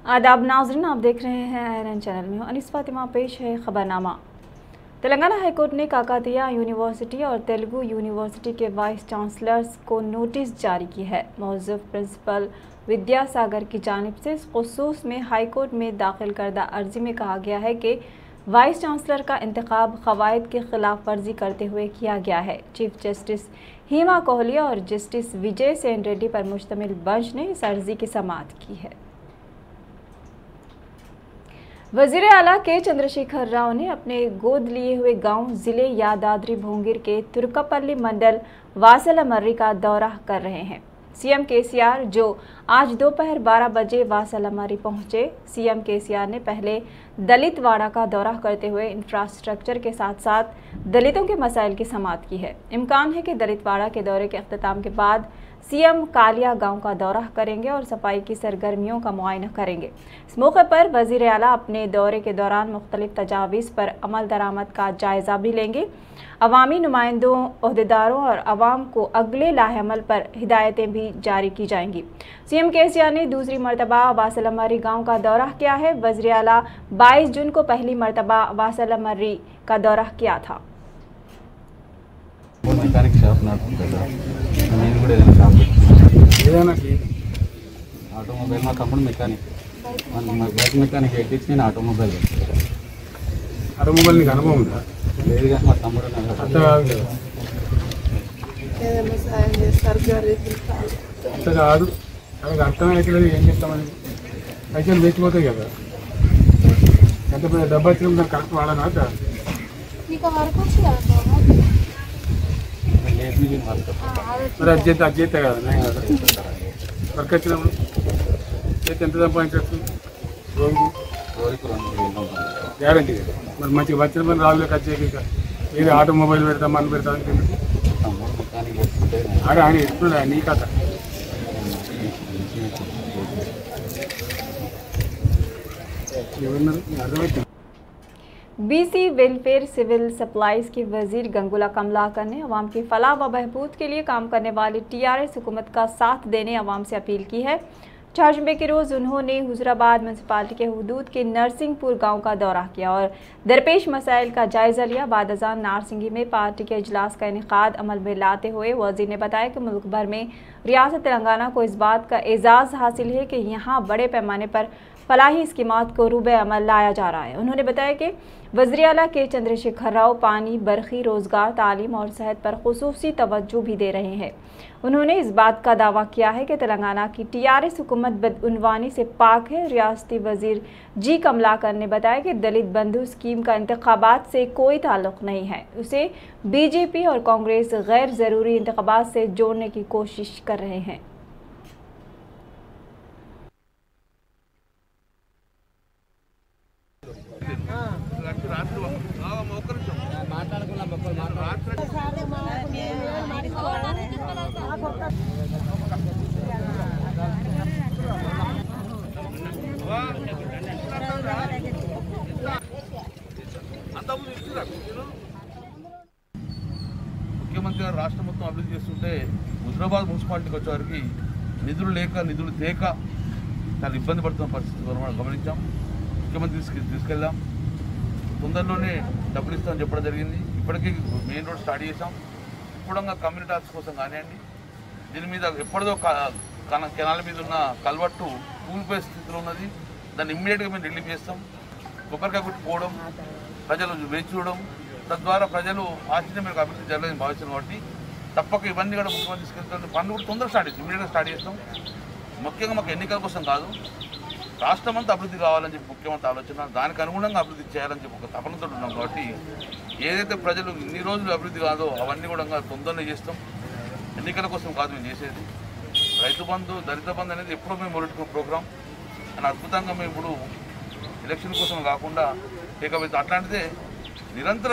आदाब नाज़रीन, आप देख रहे हैं आयरन चैनल में। अनीस फातिमा पेश है खबरनामा। तेलंगाना हाईकोर्ट ने काकातीया यूनिवर्सिटी और तेलुगु यूनिवर्सिटी के वाइस चांसलर्स को नोटिस जारी की है। मौजूद प्रिंसिपल विद्यासागर की जानिब से इस खुसूस में हाईकोर्ट में दाखिल करदा अर्जी में कहा गया है कि वाइस चांसलर का इंतखाब क़वायद की खिलाफ वर्जी करते हुए किया गया है। चीफ जस्टिस हेमा कोहलिया और जस्टिस विजय सेन रेड्डी पर मुश्तमिल बेंच ने इस अर्जी की समाअत की है। वज़ीर आला के चंद्रशेखर राव ने अपने गोद लिए हुए गांव ज़िले यादाद्री भोंगिर के तुर्कपल्ली मंडल वासलमर्री का दौरा कर रहे हैं। सीएम केसीआर जो आज दोपहर 12 बजे वासलमर्री पहुंचे। सीएम केसीआर ने पहले दलित वाड़ा का दौरा करते हुए इंफ्रास्ट्रक्चर के साथ साथ दलितों के मसाइल की समाअत की है। इम्कान है कि दलित वाड़ा के दौरे के अख्तिताम के बाद सीएम कालिया गांव का दौरा करेंगे और सफाई की सरगर्मियों का मुआयना करेंगे। इस मौके पर वज़ीर आला अपने दौरे के दौरान मुख्तलिफ तजावीज़ पर अमल दरामद का जायज़ा भी लेंगे। अवामी नुमाइंदों, ओहदेदारों और अवाम को अगले लाहेअमल पर हिदायतें भी जारी की जाएंगी। सीएम केसीआर ने दूसरी मरतबा वासलमर्री गाँव का दौरा किया है। वज़ीर आला 22 जून को पहली मरतबा वासलमर्री का दौरा किया था। మెకానిక్ షాప్ నడుపుతుంటా నేను కూడా ఏదైనా షాప్ ఏదైనా ఆటోమొబైల్ మా తమ్ముడు మెకానిక్ మా బైక్ మెకానిక్ ఎక్కించి నేను ఆటోమొబైల్ నీకు అనుభవం ఉందా? లేదుగా మా తమ్ముడు అంత కాదు అలాగే అర్థమైతే ఏం చేస్తామని పైసలు వేసిపోతాయి కదా. ఎంత పెద్ద డబ్బు వచ్చిన దాన్ని కరెక్ట్ వాడాలి అంట. మరి అజ్జేత కదా వర్క్ వచ్చినప్పుడు చేతి ఎంత సంపాదించవచ్చు రోజుకు గ్యారంటీ కదా. మరి మంచిగా వచ్చిన పని రావులే ఖర్చు ఏది ఆటోమొబైల్ పెడతాం మన పెడతాం ఆడ ఆయన ఎప్పుడు నీ కథ. ఎవరున్నారు అర్థమైతే बीसी वेलफेयर सिविल सप्लाईज के वजीर गंगुला कमलाकर ने अवाम की फलाह व बहबूद के लिए काम करने वाली टीआरएस हुकूमत का साथ देने अवाम से अपील की है। 4 जुम्मे के रोज़ उन्होंने हुजूराबाद म्यूनसिपालिटी के हदूद के नरसिंहपुर गांव का दौरा किया और दरपेश मसाइल का जायज़ा लिया। बाद अज़ान नारसिंगी में पार्टी के इजलास का इनेकाद अमल में लाते हुए वज़ीर ने बताया कि मुल्क भर में रियासत तेलंगाना को इस बात का एजाज़ हासिल है कि यहाँ बड़े पैमाने पर फलाही स्कीमात को रूबे अमल लाया जा रहा है। उन्होंने बताया कि वज़ीर आला के चंद्रशेखर राव पानी, बरखी, रोज़गार, तालीम और सेहत पर खुसूसी तवज्जो भी दे रहे हैं। उन्होंने इस बात का दावा किया है कि तेलंगाना की टीआरएस हुकूमत बदउनवानी से पाक है। रियासती वज़ीर जी कमलाकर ने बताया कि दलित बंधु स्कीम का इंतखाबात से कोई ताल्लुक़ नहीं है। उसे बीजेपी और कांग्रेस गैर ज़रूरी इंतखाबात से जोड़ने की कोशिश कर रहे हैं। ముఖ్యమంత్రి గారు రాష్ట్రం మొత్తం అభివృద్ధి చేస్తుంటే హుజూరాబాద్ మున్సిపాలిటీకి వచ్చేవారికి నిధులు లేక నిధులు తేక చాలా ఇబ్బంది పడుతున్న పరిస్థితి మనం గమనించాం. ముఖ్యమంత్రి తీసుకెళ్ళాం. తొందరలోనే డబ్బులు ఇస్తామని చెప్పడం జరిగింది. ఇప్పటికీ మెయిన్ రోడ్ స్టార్ట్ చేసాం. ఇప్పుడు కమ్యూనిటీ హాల్స్ కోసం కానివ్వండి, దీని మీద ఎప్పటిదో కెనాల మీద ఉన్న కల్వర్టు కూలిపోయే స్థితిలో ఉన్నది. దాన్ని ఇమ్మీడియట్గా మేము రిలీఫ్ చేస్తాం. కొబ్బరికాయ కొట్టుకోవడం, ప్రజలు వేచి చూడడం, తద్వారా ప్రజలు ఆశ్చర్యం మీకు అభివృద్ధి జరగలేదని భావిస్తున్నాం. కాబట్టి తప్పక ఇవన్నీ కూడా ముఖ్యమంత్రి తీసుకెళ్తున్న పనులు కూడా తొందరగా స్టార్ట్ చేస్తాం, ఇమ్మీడియట్గా స్టార్ట్ చేస్తాం. ముఖ్యంగా మాకు ఎన్నికల కోసం కాదు, రాష్ట్రం అంతా అభివృద్ధి కావాలని చెప్పి ముఖ్యమంత్రి ఆలోచన, దానికి అనుగుణంగా అభివృద్ధి చేయాలని చెప్పి ఒక తపనతో ఉన్నాం. కాబట్టి ఏదైతే ప్రజలు ఇన్ని రోజులు అభివృద్ధి కాదో అవన్నీ కూడా తొందరనే చేస్తాం. ఎన్నికల కోసం కాదు మేము చేసేది. రైతు బంధు, దళిత బంధు అనేది ఎప్పుడో మేము మొదలుపెట్టుకున్న ప్రోగ్రాం అని అద్భుతంగా మేము ఇప్పుడు ఎలక్షన్ కోసం కాకుండా ఏకమైతే అట్లాంటిదే निरंतर।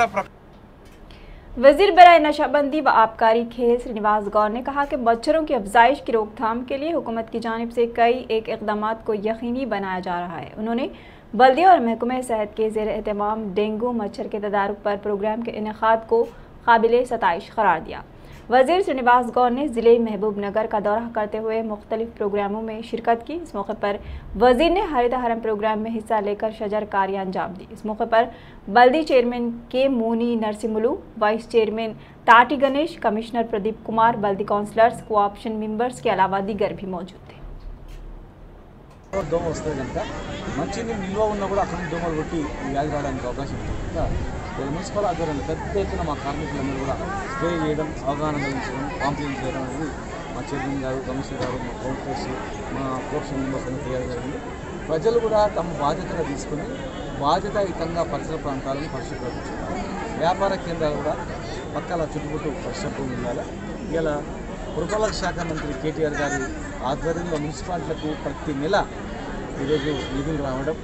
वजीर बराए नशाबंदी व आबकारी खेल श्रीनिवास गौर ने कहा कि मच्छरों की अफजाइश की रोकथाम के लिए हुकूमत की जानिब से कई इक़दाम को यकीनी बनाया जा रहा है। उन्होंने बल्दिया और महकमे सेहत के ज़ेर एहतमाम डेंगू मच्छर के तदारुक पर प्रोग्राम के इनेकाद को काबिल सताइश करार दिया। वजीर श्रीनिवास गौर ने जिले महबूब नगर का दौरा करते हुए मुख्तलिफ प्रोग्रामों में शिरकत की। इस मौके पर वजीर ने हरित हरम प्रोग्राम में हिस्सा लेकर शजरकारी अंजाम दी। इस मौके पर बल्दी chairman K Moni Narasimulu, vice chairman Tati Ganesh, commissioner Pradeep Kumar, बल्दी काउंसलर्स, कोऑप्शन मेंबर्स के अलावा दीगर भी मौजूद थे। దోమ వస్తుంది కనుక మంచినీరు నిల్వ ఉన్నా కూడా అక్కడ దోమలు కొట్టి వ్యాధి రావడానికి అవకాశం ఉంటుంది కనుక మున్సిపల్ ఆధ్వర్యంలో పెద్ద ఎత్తున మా కార్మికులందరూ కూడా స్ప్రే చేయడం, అవగాహన కలిగించడం, కాంప్లైంట్ చేయడం అనేది మా చైర్మన్ గారు, కమిషనర్ గారు, మా కౌన్సిలర్స్, మా కోఆప్షన్ మెంబర్స్ అని చేయడం జరిగింది. ప్రజలు కూడా తమ బాధ్యతగా తీసుకుని బాధ్యతాయుతంగా పరిసర ప్రాంతాలను పరిశుభ్రపరచుకోవాలి. వ్యాపార కేంద్రాలు కూడా పక్కల చుట్టుముట్టు పరిశుభ్రంగా ఉండాలి. ఇలా పురపాలక శాఖ మంత్రి కేటీఆర్ గారి ఆధ్వర్యంలో మున్సిపాలిటీలకు ప్రతి నెల ఈరోజు నిధులు రావడం,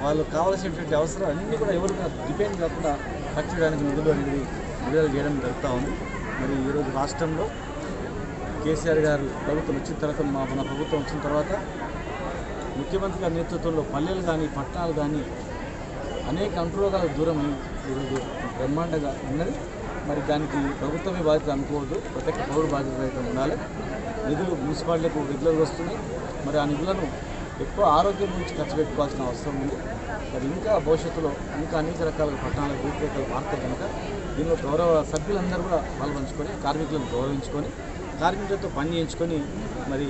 వాళ్ళు కావాల్సినటువంటి అవసరం అన్నీ కూడా ఎవరు డిపెండ్ కాకుండా ఖర్చు చేయడానికి నిధులు అనేది విడుదల చేయడం జరుగుతూ ఉంది. మరి ఈరోజు రాష్ట్రంలో కేసీఆర్ గారు ప్రభుత్వం వచ్చిన తర్వాత మన ప్రభుత్వం వచ్చిన తర్వాత ముఖ్యమంత్రి గారి నేతృత్వంలో పల్లెలు కానీ పట్టణాలు కానీ అనేక అంటురోగాలకు దూరమై ఈరోజు బ్రహ్మాండంగా ఉన్నది. మరి దానికి ప్రభుత్వమే బాధ్యత అనుకోవద్దు, ప్రతి ఒక్క పౌరుడు బాధ్యత అయితే ఉండాలి. నిధులు మున్సిపాలిటీలకు రెగ్యులర్గా వస్తున్నాయి. మరి ఆ నిధులను ఎక్కువ ఆరోగ్యం గురించి ఖర్చు పెట్టుకోవాల్సిన అవసరం ఉంది. మరి ఇంకా భవిష్యత్తులో ఇంకా అనేక రకాల పట్టణాలకు రూపురేఖలు మారుతాయి కనుక దీనిలో గౌరవ సభ్యులందరూ కూడా పాల్పంచుకొని కార్మికులను గౌరవించుకొని కార్మికులతో పని చేయించుకొని మరి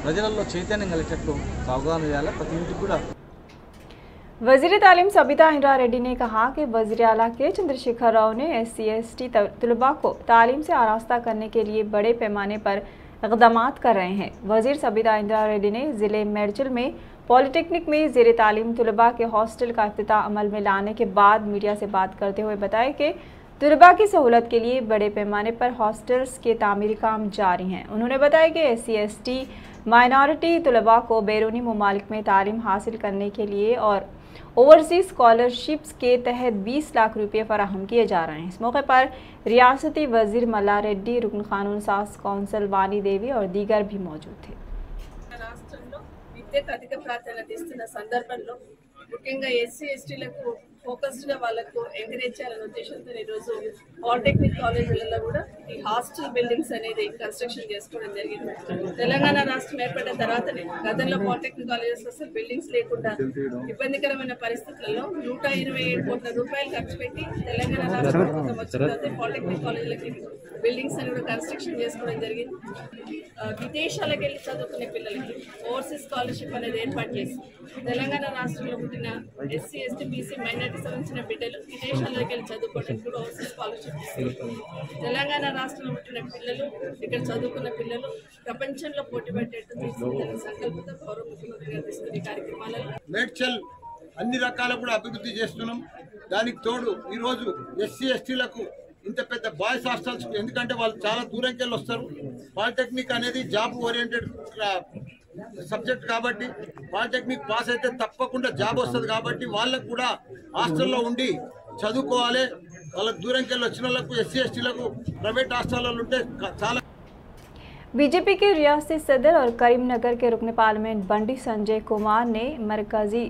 ప్రజలలో చైతన్యం కలిగేటట్లు అవగాహన చేయాలి. ప్రతి ఇంటికి కూడా वजीर तालीम सबिता इंदिरा रेड्डी ने कहा कि वजीर आला के चंद्रशेखर राव ने SC/ST तलबा को तालीम से आरास्ता करने के लिए बड़े पैमाने पर इक़दाम कर रहे हैं। वजीर सबिता इंदिरा रेड्डी ने ज़िले मेडचल में पॉलिटेक्निक में ज़ेर तालीम तलबा के हॉस्टल का इफ्तिताह अमल में लाने के बाद मीडिया से बात करते हुए बताया कि तलबा की सहूलत के लिए बड़े पैमाने पर हॉस्टल्स के तामीरी काम जारी हैं। उन्होंने बताया कि SC/ST माइनॉरिटी तलबा को बैरूनी ममालिक में तालीम हासिल करने के लिए और ओवरसीज स्कॉलरशिप्स के तहत 20 लाख रुपये फराहम किए जा रहे हैं। इस मौके पर रियासती वजीर मल्ला रेड्डी, रुकन कानून साज कौंसल वानी देवी और दीगर भी मौजूद थे। రాష్ట్రంలో విద్యకు అధిక ప్రాధాన్యత ఇస్తున్న సందర్భంలో ముఖ్యంగా SC/STలకు ఫోకస్డ్గా వాళ్ళకు ఎంకరేజ్ చేయాలనే ఉద్దేశంతో ఈరోజు పాలిటెక్నిక్ కాలేజీలలో కూడా ఈ హాస్టల్ బిల్డింగ్స్ అనేది కన్స్ట్రక్షన్ చేసుకోవడం జరిగింది. తెలంగాణ రాష్ట్రం ఏర్పడిన తర్వాతనే గతంలో పాలిటెక్నిక్ కాలేజెస్ అసలు బిల్డింగ్స్ లేకుండా ఇబ్బందికరమైన పరిస్థితులలో 127 కోట్ల రూపాయలు ఖర్చు పెట్టి తెలంగాణ రాష్ట్ర ప్రభుత్వం వచ్చిన తర్వాత పాలిటెక్నిక్ కాలేజీలకి బిల్డింగ్స్ అని కూడా కన్స్ట్రక్షన్ చేసుకోవడం జరిగింది. విదేశాలకు వెళ్ళి చదువుకునే పిల్లలకి ఓవర్సీస్ స్కాలర్షిప్ అనేది ఏర్పాటు చేసి తెలంగాణ రాష్ట్రంలో పుట్టిన SC/ST BC మైనారిటీ సంబంధించిన బిడ్డలు విదేశాలకు వెళ్ళి చదువుకోవడానికి కూడా ఓవర్సీస్ స్కాలర్షిప్ ఇస్తారు. తెలంగాణ రాష్ట్రంలో పుట్టిన పిల్లలు ఇక్కడ చదువుకున్న పిల్లలు ప్రపంచంలో పోటీ పడేట్టు తీసుకుంటున్న సంకల్పంతో గౌరవ ముఖ్యమంత్రి గారు తీసుకునే కార్యక్రమాలలో మేడ్చల్ అన్ని రకాల కూడా అభివృద్ధి చేస్తున్నాం. దానికి తోడు ఈరోజు SC/STలకు ఇంత పెద్ద బాయ్స్ హాస్టల్స్, ఎందుకంటే వాళ్ళు చాలా దూరంకి వెళ్ళి వస్తారు. పాలిటెక్నిక్ అనేది జాబ్ ఓరియంటెడ్ సబ్జెక్ట్ కాబట్టి పాలిటెక్నిక్ పాస్ అయితే తప్పకుండా జాబ్ వస్తుంది. కాబట్టి వాళ్ళకు కూడా హాస్టల్లో ఉండి చదువుకోవాలి. వాళ్ళకు దూరంకి వెళ్ళి వచ్చిన వాళ్ళకు SC/STలకు ప్రైవేట్ హాస్టల్లో ఉంటే చాలా। बीजेपी के रियासती सदर और करीमनगर के रुकन पार्लियामेंट बंडी संजय कुमार ने मरकजी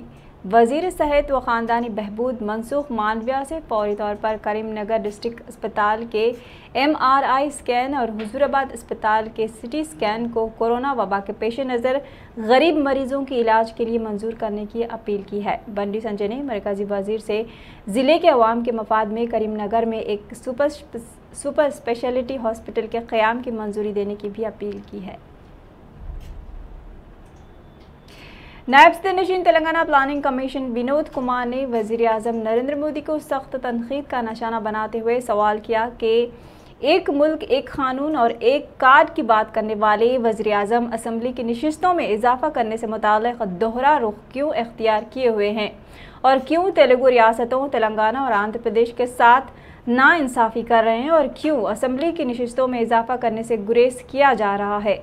वजीर सेहत व ख़ानदानी बहबूद मनसूख मालविया से फौरी तौर पर करीमनगर डिस्ट्रिक्ट अस्पताल के MRI स्कैन और हुजूराबाद अस्पताल के CT स्कैन को कोरोना वबा के पेश नज़र गरीब मरीजों के इलाज के लिए मंजूर करने की अपील की है। बंडी संजय ने मरकजी वजीर से ज़िले के अवाम के मफाद में करीमनगर में एक सुपर स्पेशलिटी हॉस्पिटल के क़याम की मंजूरी देने की भी अपील की है। नायब सदर-ए-नशीन तेलंगाना प्लानिंग कमीशन विनोद कुमार ने वज़ीर-ए-आज़म नरेंद्र मोदी को सख्त तनकीद का निशाना बनाते हुए सवाल किया कि एक मुल्क एक कानून और एक कार्ड की बात करने वाले वज़ीर-ए-आज़म असम्बली की नशिस्तों में इजाफा करने से मुताल्लिक़ दोहरा रुख क्यों इख्तियार किए हुए हैं और क्यों तेलुगु रियासतों तेलंगाना और आंध्र प्रदेश के साथ नाइंसाफ़ी कर रहे हैं और क्यों असम्बली की नशिस्तों में इजाफा करने से गुरेज किया जा रहा है,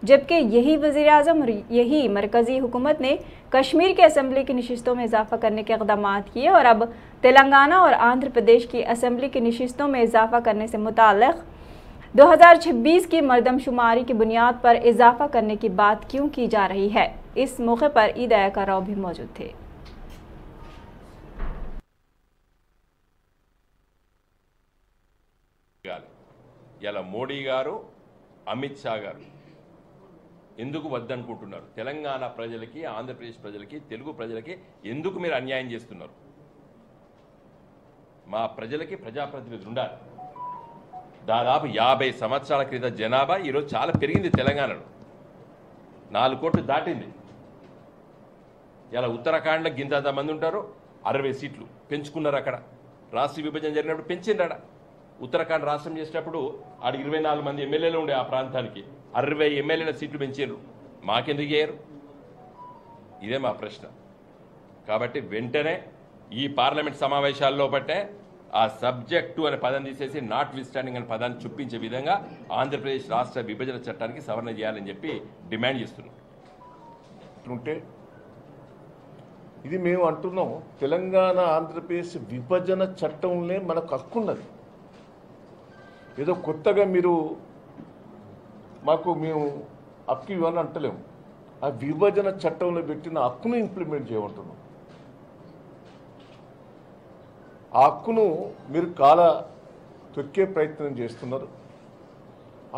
जबकि यही वज़ीर-ए-आज़म और यही मरकज़ी हुकूमत ने कश्मीर के असम्बली की नशिस्तों में इजाफा करने के इक़दाम किए और अब तेलंगाना और आंध्र प्रदेश की असम्बली की नशिस्तों में इजाफा करने से मुताल्लिक़ 2026 की मरदमशुमारी की बुनियाद पर इजाफा करने की बात क्यों की जा रही है। इस मौके पर ई दयाकर राव भी मौजूद थे। ఇలా మోడీ గారు అమిత్ షా గారు ఎందుకు వద్దనుకుంటున్నారు? తెలంగాణ ప్రజలకి, ఆంధ్రప్రదేశ్ ప్రజలకి, తెలుగు ప్రజలకి ఎందుకు మీరు అన్యాయం చేస్తున్నారు? మా ప్రజలకి ప్రజాప్రతినిధులు ఉండాలి. దాదాపు 50 సంవత్సరాల క్రితం జనాభా ఈరోజు చాలా పెరిగింది. తెలంగాణలో 4 కోట్లు దాటింది. ఇలా ఉత్తరాఖండ్లో గింతంత మంది ఉంటారు, 60 సీట్లు పెంచుకున్నారు. అక్కడ రాష్ట్ర విభజన జరిగినప్పుడు పెంచిండ్రాడ. ఉత్తరాఖండ్ రాష్ట్రం చేసేటప్పుడు ఆడ 24 మంది ఎమ్మెల్యేలు ఉండే ఆ ప్రాంతానికి 60 ఎమ్మెల్యేల సీట్లు పెంచారు. మాకెందుకు చేయరు? ఇదే మా ప్రశ్న. కాబట్టి వెంటనే ఈ పార్లమెంట్ సమావేశాల్లో బట్టే ఆ సబ్జెక్టు అనే పదం తీసేసి నాట్ విత్స్టాండింగ్ అనే పదాన్ని చూపించే విధంగా ఆంధ్రప్రదేశ్ రాష్ట్ర విభజన చట్టానికి సవరణ చేయాలని చెప్పి డిమాండ్ చేస్తున్నాం. ఉంటే ఇది మేము అంటున్నాం, తెలంగాణ ఆంధ్రప్రదేశ్ విభజన చట్టంలో మనకు హక్కు ఉన్నది. ఏదో కొత్తగా మీరు మేము హక్కు ఇవ్వని అంటలేము. ఆ విభజన చట్టంలో పెట్టిన హక్కును ఇంప్లిమెంట్ చేయమంటున్నాం. ఆ హక్కును మీరు తొక్కే ప్రయత్నం చేస్తున్నారు.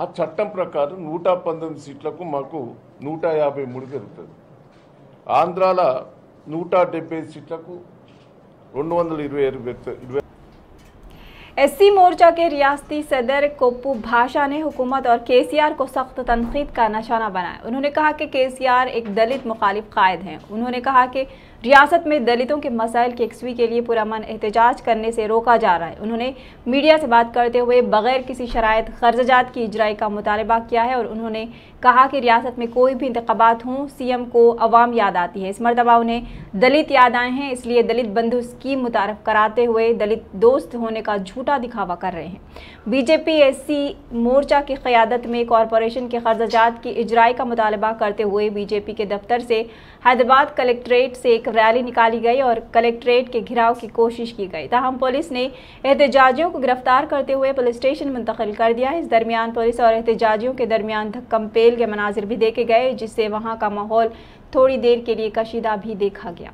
ఆ చట్టం ప్రకారం 119 సీట్లకు మాకు 153 జరుగుతుంది. ఆంధ్రాల 170 सीटों 220 एससी मोर्चा के रियासती सदर कोप्पू भाषा ने हुकूमत और केसीआर को सख्त तनकीद का निशाना बनाया। उन्होंने कहा कि केसीआर एक दलित मुखालिफ कायद हैं। उन्होंने कहा कि रियासत में दलितों के मसाइल की यकसुई के लिए पुरअमन एहतजाज करने से रोका जा रहा है। उन्होंने मीडिया से बात करते हुए बगैर किसी शराइत खर्जात की इजराई का मुतालबा किया है और उन्होंने कहा कि रियासत में कोई भी इंतखाबात हों, सीएम को अवाम याद आती है। इस मरतबा उन्हें दलित याद आए हैं, इसलिए दलित बंधु स्कीम मुतारफ कराते हुए दलित दोस्त होने का झूठा दिखावा कर रहे हैं। बीजेपी एससी मोर्चा की क़यादत में कॉरपोरेशन के खर्जात की इजराई का मुतालबा करते हुए बीजेपी के दफ्तर से हैदराबाद कलेक्ट्रेट से एक रैली निकाली गई और कलेक्ट्रेट के घिराव की कोशिश की गई। ताहम पुलिस ने एहतजाजियों को गिरफ्तार करते हुए पुलिस स्टेशन मुंतकिल कर दिया। इस दरमियान पुलिस और एहतजाजियों के दरमियान धक्कम-पेल के मनाजिर भी देखे गए, जिससे वहां का माहौल थोड़ी देर के लिए कशीदा भी देखा गया।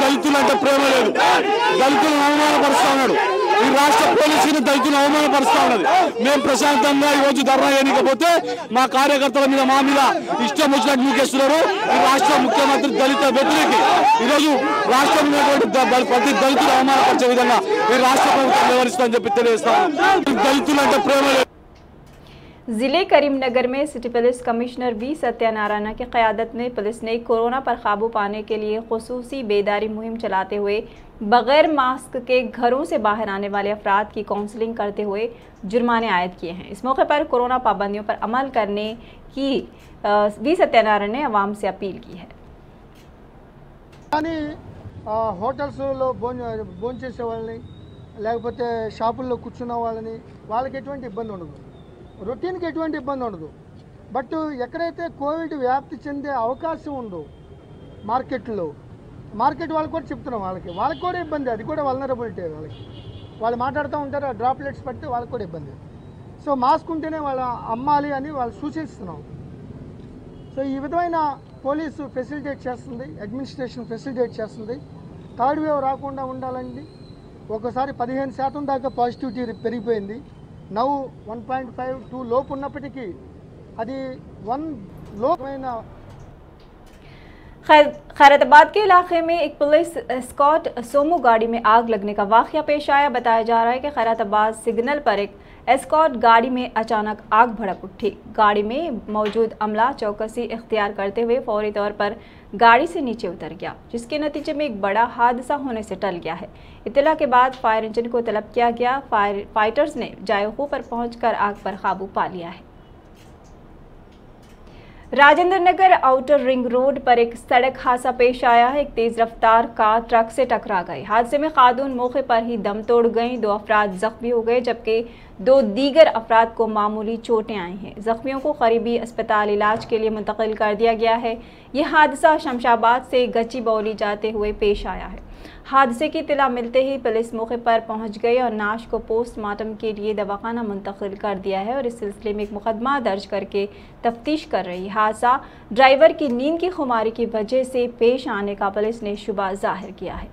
దళితులంటే ప్రేమ లేదు, దళితులను అవమానపరుస్తా ఉన్నాడు. ఈ రాష్ట్ర పోలీసులు దళితులను అవమానపరుస్తా ఉన్నది. మేము ప్రశాంతంగా ఈ రోజు ధర్నా చేయకపోతే మా కార్యకర్తల మీద మా మీద ఇష్టం వచ్చినట్టు మీకేస్తున్నారు. ఈ రాష్ట్ర ముఖ్యమంత్రి దళిత వ్యతిరేకి. ఈరోజు రాష్ట్రంలో ప్రతి దళితులు అవమానపరిచే విధంగా ఈ రాష్ట్ర ప్రభుత్వం వ్యవహరిస్తుందని చెప్పి తెలియజేస్తాం. దళితులంటే ప్రేమ లేదు. जिले करीमनगर में city police commissioner we Satyanarayan की क़यादत में पुलिस ने कोरोना पर काबू पाने के लिए खुसूसी बेदारी मुहिम चलाते हुए बगैर मास्क के घरों से बाहर आने वाले अफराद की काउंसलिंग करते हुए जुर्माने आयद किए हैं। इस मौके पर कोरोना पाबंदियों पर अमल करने की वी सत्यनारायण ने आवाम से अपील की है। హోటల్స్లో భోంచేసే వాళ్ళని లేకపోతే షాపుల్లో కూర్చున్న వాళ్ళని వాళ్ళకి ఎటువంటి ఇబ్బంది ఉండదు, రొటీన్కి ఎటువంటి ఇబ్బంది ఉండదు. బట్ ఎక్కడైతే కోవిడ్ వ్యాప్తి చెందే అవకాశం ఉందో మార్కెట్ వాళ్ళకి కూడా చెప్తున్నాం, వాళ్ళకి కూడా ఇబ్బంది, అది కూడా వల్నరబిలిటీ. వాళ్ళు మాట్లాడుతూ ఉంటారు, ఆ డ్రాప్లెట్స్ పడితే వాళ్ళకి కూడా ఇబ్బంది. సో మాస్క్ ఉంటేనే వాళ్ళు అమ్మాలి అని వాళ్ళు సూచిస్తున్నాం. సో ఈ విధమైన పోలీసు ఫెసిలిటేట్ చేస్తుంది, అడ్మినిస్ట్రేషన్ ఫెసిలిటేట్ చేస్తుంది. థర్డ్ వేవ్ రాకుండా ఉండాలండి. ఒకసారి 15% దాకా పాజిటివిటీ పెరిగిపోయింది. నౌ 1.52 లోపు ఉన్నప్పటికీ అది 1 లోపైన. खैरताबाद के इलाके में एक पुलिस एस्कॉर्ट सोमो गाड़ी में आग लगने का वाक़या पेश आया। बताया जा रहा है कि खैरताबाद सिग्नल पर एक एस्कॉर्ट गाड़ी में अचानक आग भड़क उठी। गाड़ी में मौजूद अमला चौकसी इख्तियार करते हुए फौरी तौर पर गाड़ी से नीचे उतर गया, जिसके नतीजे में एक बड़ा हादसा होने से टल गया है। इत्तला के बाद फायर इंजन को तलब किया गया। फाइटर्स ने जायको पर पहुंचकर आग पर काबू पा लिया है। Rajendra Nagar outer ring road पर एक सड़क हादसा पेश आया है। एक तेज रफ्तार कार ट्रक से टकरा गई। हादसे में खातून मौके पर ही दम तोड़ गईं। 2 अफराद जख्मी हो गए, जबकि 2 दीगर अफराद को मामूली चोटें आई हैं। जख्मियों को करीबी अस्पताल इलाज के लिए मुंतकिल कर दिया गया है। यह हादसा शमशाबाद से गच्चीबौली जाते हुए पेश आया है। हादसे की इत्तला मिलते ही पुलिस मौके पर पहुंच गई और नाश को पोस्टमार्टम के लिए दवाखाना मुंतकिल कर दिया है और इस सिलसिले में एक मुकदमा दर्ज करके तफ्तीश कर रही है। हादसा ड्राइवर की नींद की खुमारी की वजह से पेश आने का पुलिस ने शुबा जाहिर किया है।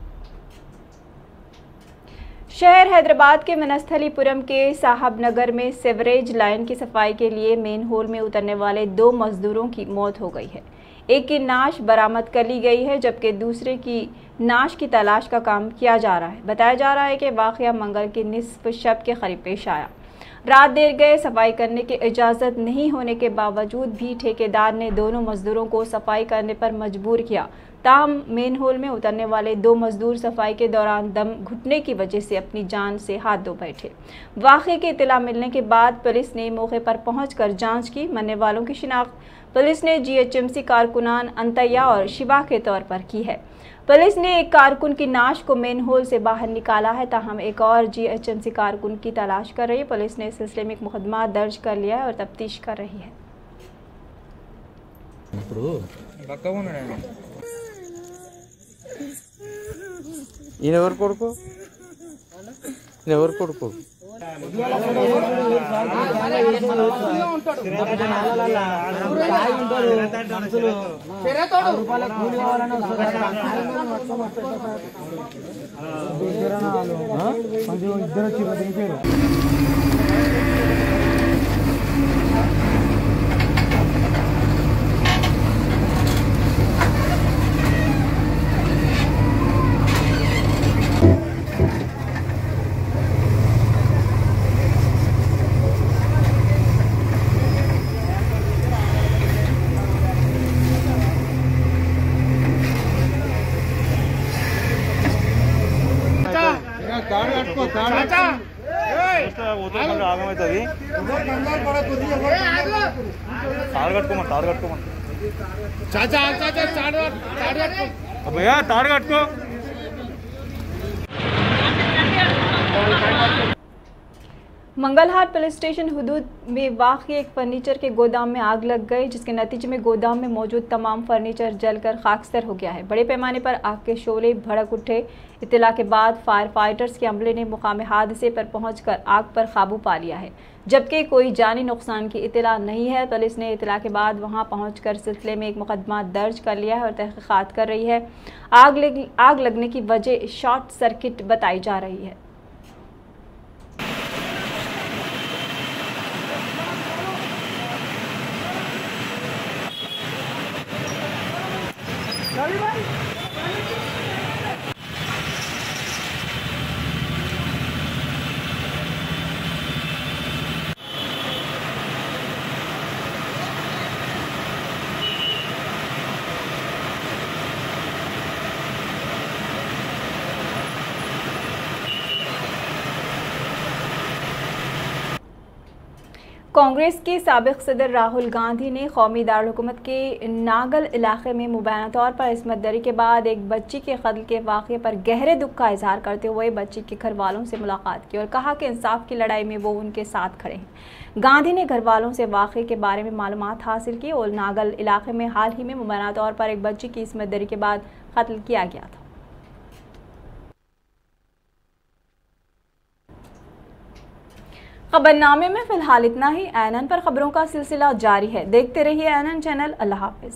शहर हैदराबाद के वनस्थलीपुरम के साहब नगर में सीवरेज लाइन की सफाई के लिए मेन होल में उतरने वाले 2 मजदूरों की मौत हो गई है। एक की नाश बरामद कर ली गई है, जबकि दूसरे की नाश की तलाश का काम किया जा रहा है। बताया जा रहा है कि वाक़या मंगल की निस्फ शब के करीब पेश आया। रात देर गए सफाई करने की इजाज़त नहीं होने के बावजूद भी ठेकेदार ने दोनों मजदूरों को सफाई करने पर मजबूर किया। ताहम मेन होल में उतरने वाले 2 मजदूर सफाई के दौरान दम घुटने की वजह से अपनी जान से हाथ धो बैठे। वाक़े की इत्तला मिलने के बाद पुलिस ने मौके पर पहुंचकर जांच की। मरने वालों की शिनाख्त पुलिस ने GHMC कारकुनान अंतैया और शिवा के तौर पर की है। पुलिस ने एक कारकुन की नाश को मेन होल से बाहर निकाला है, ताहम एक और GHMC कारकुन की तलाश कर रही है। पुलिस ने इस सिलसिले में एक मुकदमा दर्ज कर लिया है और तफ्तीश कर रही है। मंगलहाट पुलिस स्टेशन हुदूद में वाक़ एक फर्नीचर के गोदाम में आग लग गई, जिसके नतीजे में गोदाम में मौजूद तमाम फर्नीचर जलकर खाकसर हो गया है। बड़े पैमाने पर आग के शोले भड़क उठे। इत्तला के बाद फायर फाइटर्स के अमले ने मुकाम हादसे पर पहुंचकर आग पर काबू पा लिया है, जबकि कोई जानी नुकसान की इत्तला नहीं है। पुलिस ने इत्तला के बाद वहां पहुंचकर सिलसिले में एक मुकदमा दर्ज कर लिया है और तहकीकात कर रही है। आग लगने की वजह शॉर्ट सर्किट बताई जा रही है। कांग्रेस के साबिक सदर राहुल गांधी ने कौमी दारकूमत के नागल इलाके में मुबैना तौर पर इस्मत दरी के बाद एक बच्ची के कत्ल के वाक़े पर गहरे दुख का इजहार करते हुए बच्ची के घर वालों से मुलाकात की और कहा कि इंसाफ की लड़ाई में वो उनके साथ खड़े हैं। गांधी ने घर वालों से वाक़े के बारे में मालूमात हासिल की और नागल इलाके में हाल ही में मुबैना तौर पर एक बच्ची की इस्मत दरी के बाद कत्ल किया गया था। खबरनामे में फिलहाल इतना ही। एएनएन पर खबरों का सिलसिला जारी है। देखते रहिए एएनएन चैनल। अल्लाह हाफिज।